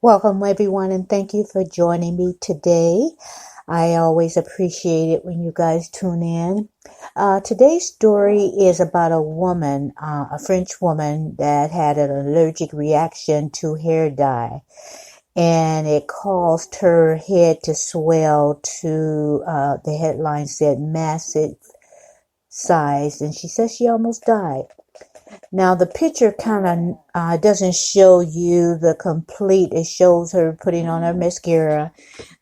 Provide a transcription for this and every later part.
Welcome, everyone, and thank you for joining me today. I always appreciate it when you guys tune in. Today's story is about a woman, a French woman that had an allergic reaction to hair dye, and it caused her head to swell to, the headline said, massive size, and she says she almost died. Now, the picture kind of doesn't show you the complete. It shows her putting on her mascara,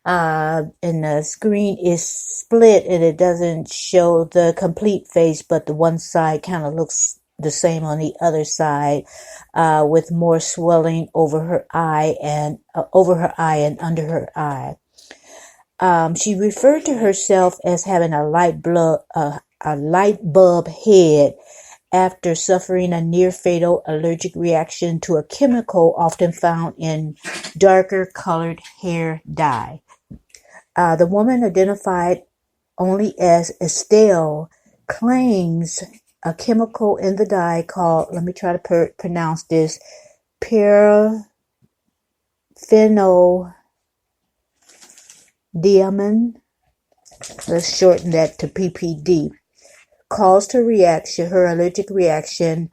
and the screen is split, and it doesn't show the complete face, but the one side kind of looks the same on the other side, with more swelling over her eye and under her eye. She referred to herself as having a light bulb head, after suffering a near-fatal allergic reaction to a chemical often found in darker colored hair dye. The woman, identified only as Estelle, claims a chemical in the dye called, let me try to pronounce this, paraphenoldiamine, let's shorten that to PPD, caused her allergic reaction,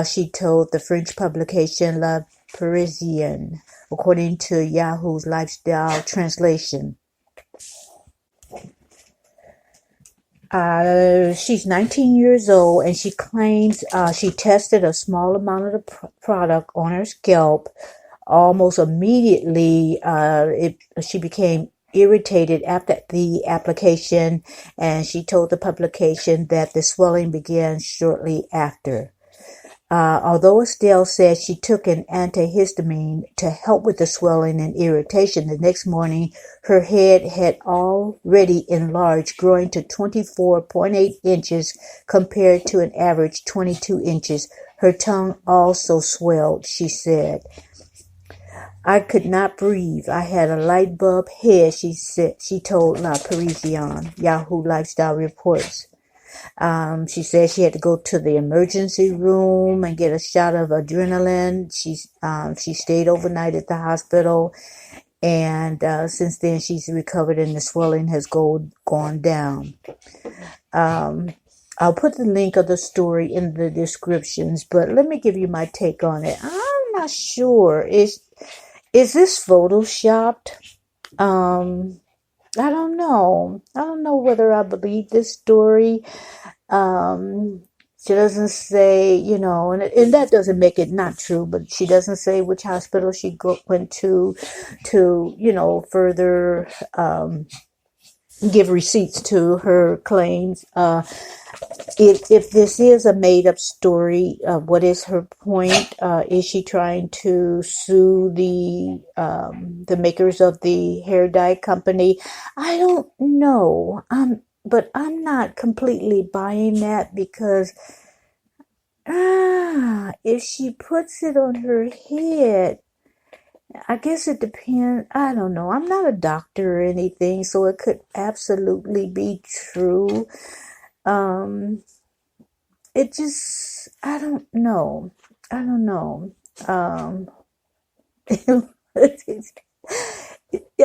she told the French publication Le Parisien, according to Yahoo's lifestyle translation. She's 19 years old, and she claims she tested a small amount of the product on her scalp. Almost immediately, she became irritated after the application, and she told the publication that the swelling began shortly after. Although Estelle said she took an antihistamine to help with the swelling and irritation, the next morning her head had already enlarged, growing to 24.8 inches compared to an average 22 inches. Her tongue also swelled, she said. I could not breathe. I had a light bulb head, she told La Parisienne, Yahoo Lifestyle reports. She said she had to go to the emergency room and get a shot of adrenaline. She stayed overnight at the hospital, and since then she's recovered and the swelling has gone down. I'll put the link of the story in the descriptions, but let me give you my take on it. I'm not sure. Is this photoshopped? I don't know. I don't know whether I believe this story. She doesn't say, and that doesn't make it not true, but she doesn't say which hospital she went to, further give receipts to her claims. If this is a made-up story, what is her point? Is she trying to sue the makers of the hair dye company? I don't know. But I'm not completely buying that, because if she puts it on her head, I guess it depends. I don't know. I'm not a doctor or anything, so it could absolutely be true. It just, I don't know. I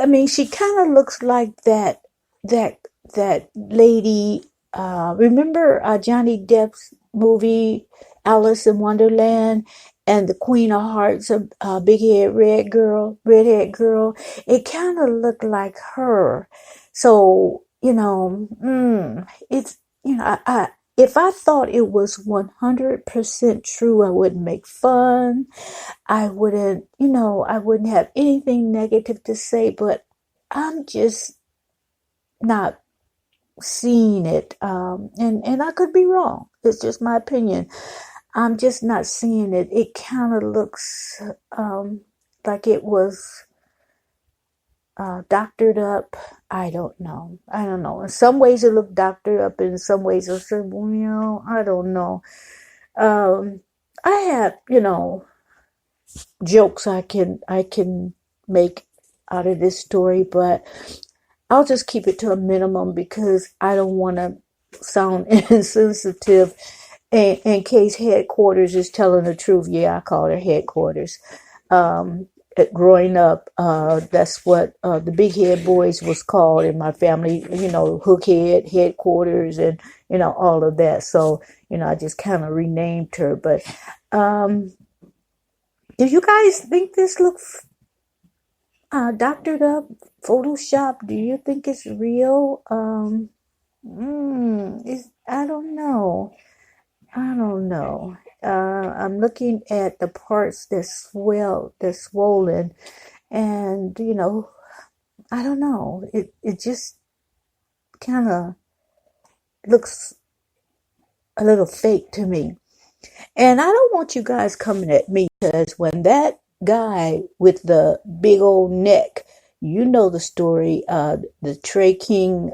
mean, she kind of looks like that lady. Remember Johnny Depp's movie Alice in Wonderland, and the Queen of Hearts, a big-head redhead girl? It kind of looked like her. So, it's, if I thought it was 100% true, I wouldn't make fun. I wouldn't have anything negative to say, but I'm just not seeing it. And I could be wrong. It's just my opinion. I'm just not seeing it. It kind of looks like it was doctored up. I don't know. In some ways it looked doctored up, in some ways I said, well, I don't know. I have, jokes I can make out of this story, but I'll just keep it to a minimum, because I don't want to sound insensitive in case headquarters is telling the truth. Yeah, I call her headquarters. growing up, that's what the big head boys was called in my family, hookhead, headquarters, and, all of that. So, I just kind of renamed her. But do you guys think this looks doctored up, Photoshop? Do you think it's real? I don't know. I don't know. I'm looking at the parts that's swollen, and I don't know. It just kind of looks a little fake to me. And I don't want you guys coming at me, because when that guy with the big old neck, the story, the Trey King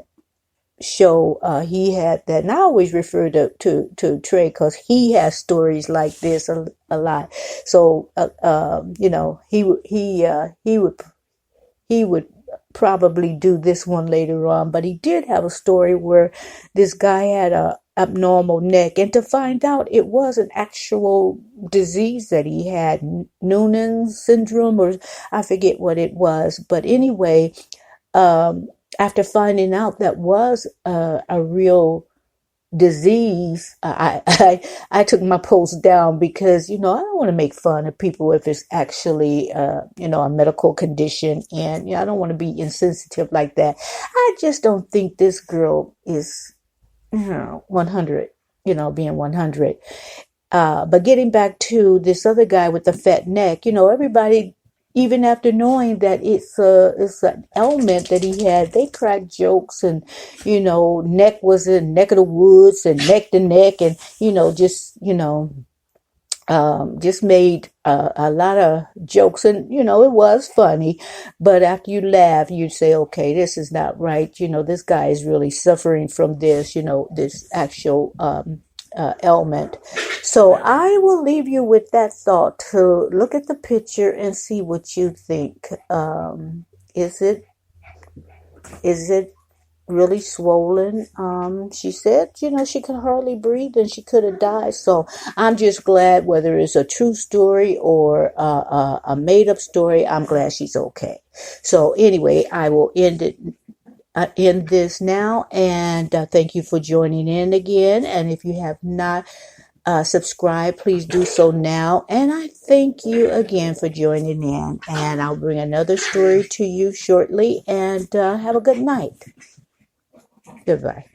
show, he had that. And I always refer to Trey, because he has stories like this a lot. So he would probably do this one later on. But he did have a story where this guy had a abnormal neck, and to find out it was an actual disease that he had, Noonan syndrome, or I forget what it was. But anyway, after finding out that was a real disease, I took my post down, because I don't want to make fun of people if it's actually a medical condition, and I don't want to be insensitive like that. I just don't think this girl is 100, being 100. But getting back to this other guy with the fat neck, everybody, even after knowing that it's an ailment that he had, they cracked jokes, and neck was in neck of the woods, and neck to neck, and just made a lot of jokes, and it was funny. But after you laugh, you say, okay, this is not right. This guy is really suffering from this, this actual ailment. So I will leave you with that thought, to look at the picture and see what you think. Is it really swollen? She said, she could hardly breathe, and she could have died. So I'm just glad, whether it's a true story or a made up story, I'm glad she's okay. So anyway, I will end this now, and thank you for joining in again. And if you have not subscribed, please do so now. And I thank you again for joining in, and I'll bring another story to you shortly. And have a good night. Goodbye.